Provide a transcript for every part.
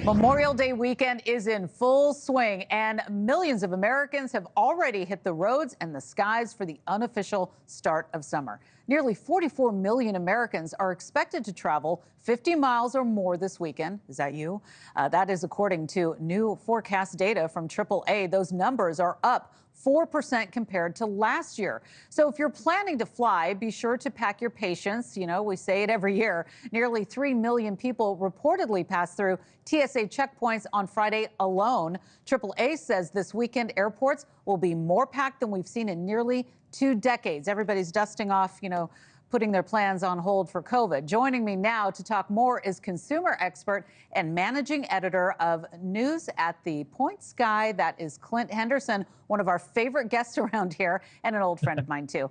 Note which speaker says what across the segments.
Speaker 1: Memorial Day weekend is in full swing, and millions of Americans have already hit the roads and the skies for the unofficial start of summer. Nearly 44 million Americans are expected to travel 50 miles or more this weekend. Is that you? That is according to new forecast data from AAA. Those numbers are up 4% compared to last year. So if you're planning to fly, be sure to pack your patience. You know, we say it every year. Nearly 3 million people reportedly passed through TSA checkpoints on Friday alone. AAA says this weekend airports will be more packed than we've seen in nearly 2 decades. Everybody's dusting off, putting their plans on hold for COVID. Joining me now to talk more is consumer expert and managing editor of News at the Point Sky. That is Clint Henderson, one of our favorite guests around here and an old friend of mine, too.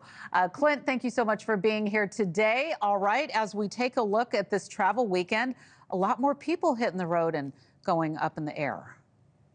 Speaker 1: Clint, thank you so much for being here today. All right, as we take a look at this travel weekend, a lot more people hitting the road and going up in the air.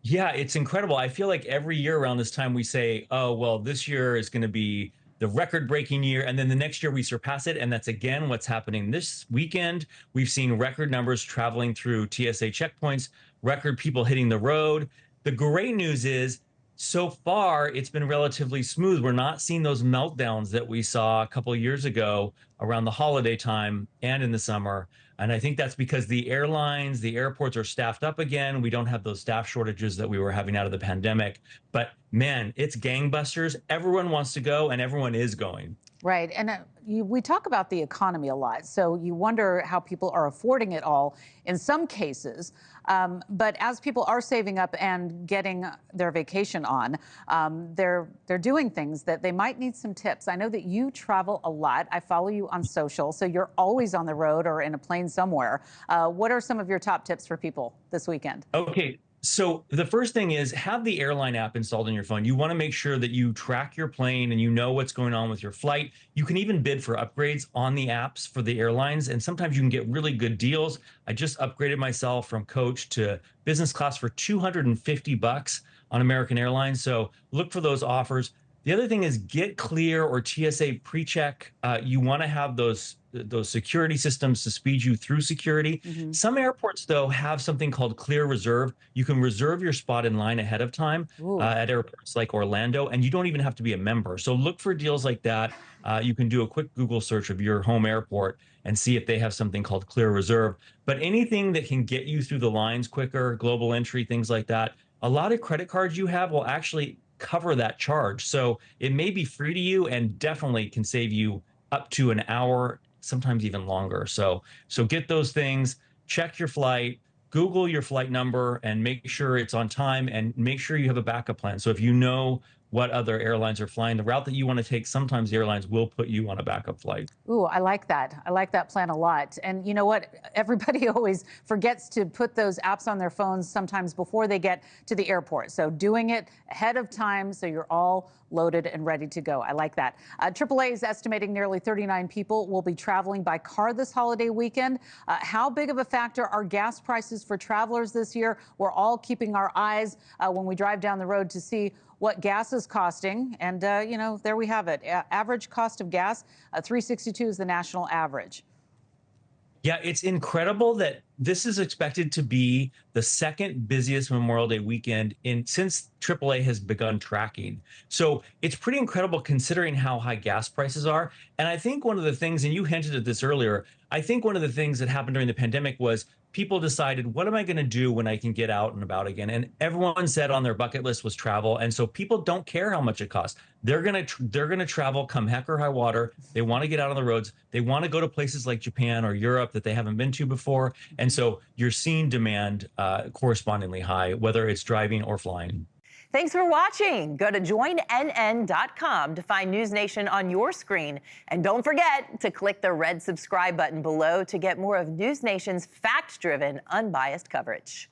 Speaker 2: Yeah, it's incredible. I feel like every year around this time we say, oh, well, this year is going to be the record-breaking year, and then the next year we surpass it, and that's again what's happening this weekend. We've seen record numbers traveling through TSA checkpoints, record people hitting the road. The great news is, so far, it's been relatively smooth. We're not seeing those meltdowns that we saw a couple of years ago around the holiday time and in the summer. And I think that's because the airlines, the airports are staffed up again. We don't have those staff shortages that we were having out of the pandemic. But man, it's gangbusters. Everyone wants to go and everyone is going.
Speaker 1: Right. And we talk about the economy a lot. So you wonder how people are affording it all in some cases. But as people are saving up and getting their vacation on, they're doing things that they might need some tips. I know that you travel a lot. I follow you on social, so you're always on the road or in a plane somewhere. What are some of your top tips for people this weekend?
Speaker 2: Okay. So the first thing is have the airline app installed on your phone. You want to make sure that you track your plane and you know what's going on with your flight. You can even bid for upgrades on the apps for the airlines, and sometimes you can get really good deals. I just upgraded myself from coach to business class for $250 on American Airlines. So look for those offers. The other thing is get Clear or TSA PreCheck. You want to have those security systems to speed you through security. Mm-hmm. Some airports, though, have something called Clear Reserve. You can reserve your spot in line ahead of time at airports like Orlando, and you don't even have to be a member. So look for deals like that. You can do a quick Google search of your home airport and see if they have something called Clear Reserve. But anything that can get you through the lines quicker, global entry, things like that, a lot of credit cards you have will actually cover that charge. So it may be free to you and definitely can save you up to an hour, sometimes even longer. So get those things, check your flight, Google your flight number and make sure it's on time and make sure you have a backup plan. So if you know what other airlines are flying, the route that you want to take, sometimes the airlines will put you on a backup flight.
Speaker 1: Ooh, I like that. I like that plan a lot. And you know what? Everybody always forgets to put those apps on their phones sometimes before they get to the airport. So doing it ahead of time so you're all loaded and ready to go. I like that. AAA is estimating nearly 39 people will be traveling by car this holiday weekend. How big of a factor are gas prices for travelers this year? We're all keeping our eyes when we drive down the road to see what gas is costing. And, there we have it. Average cost of gas, $3.62 is the national average.
Speaker 2: Yeah, it's incredible that this is expected to be the second busiest Memorial Day weekend since AAA has begun tracking. So it's pretty incredible considering how high gas prices are. And I think one of the things, and you hinted at this earlier, I think one of the things that happened during the pandemic was people decided, what am I going to do when I can get out and about again? And everyone said on their bucket list was travel. And so people don't care how much it costs. They're going to travel come heck or high water. They want to get out on the roads. They want to go to places like Japan or Europe that they haven't been to before. And so you're seeing demand correspondingly high, whether it's driving or flying.
Speaker 3: Thanks for watching. Go to joinnn.com to find NewsNation on your screen. And don't forget to click the red subscribe button below to get more of NewsNation's fact-driven, unbiased coverage.